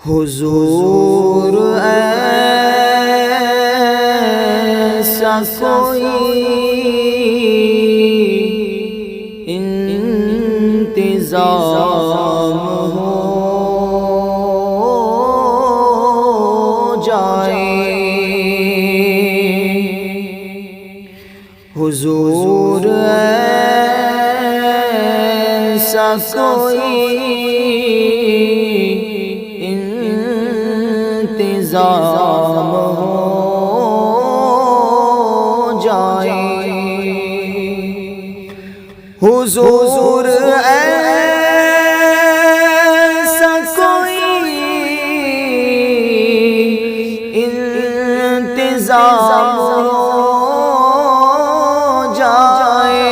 حضور ایسا کوئی انتظام ہو جائے، حضور ایسا کوئی انتظام ہو جائے، حضور ایسا کوئی انتظام ہو جائے،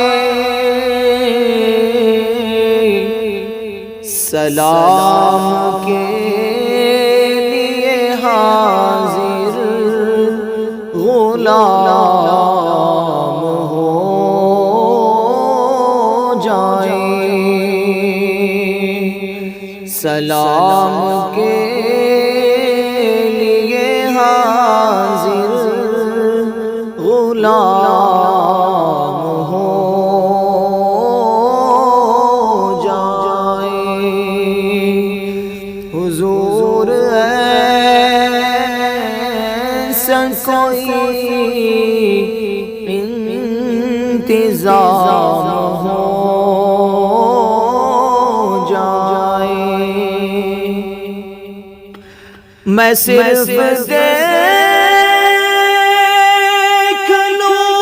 سلام کے حاضر غلام ہو جائے، سلام کے لیے حاضر غلام ہو جائے، حضور کوئی انتظام ہو جائے، میں صرف دیکھ لوں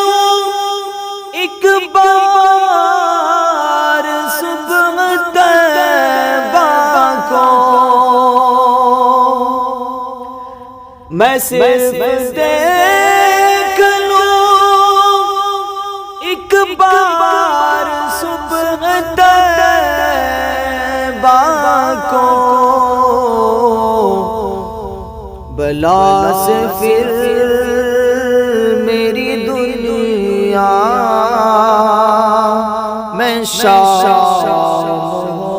ایک بار صبح طیبہ کو، میں صرف دیکھ لوں ایک بار صبح طیبہ کو، بلا سے پھر میری دنیا میں شام ہو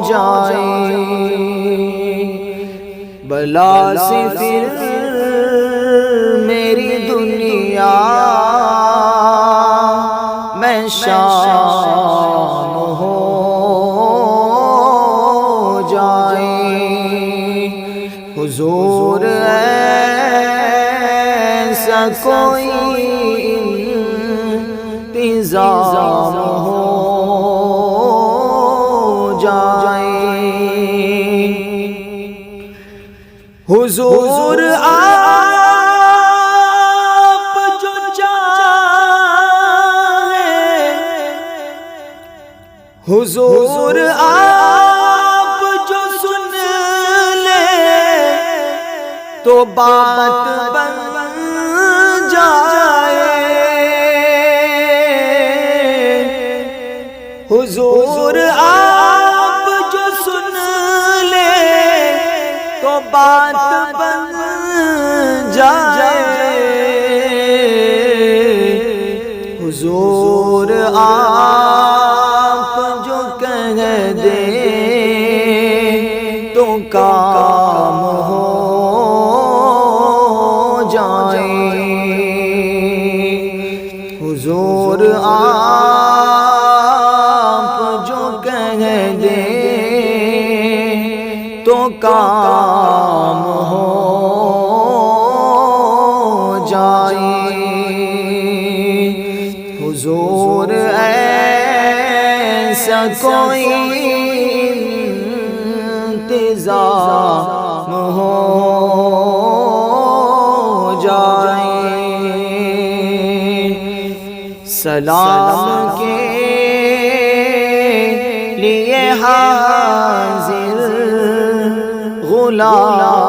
جائے، بلا سے پھر میری دنیا میں شام ہو جائے، حضور ایسا کوئی انتظام ہو جائے، حضور آپ جو چاہیں، حضور آپ جو سن لیں تو بات بن جائے، حضور آپ جو سن لیں تو بات بن جائے، حضور آپ جو کہہ دیں تو کام ہو جائے، حضور آپ جو کہہ دیں تو کام ہو جائے، حضور ایسا کوئی انتظام ہو جائے، سلام کے لیے حاضر غلام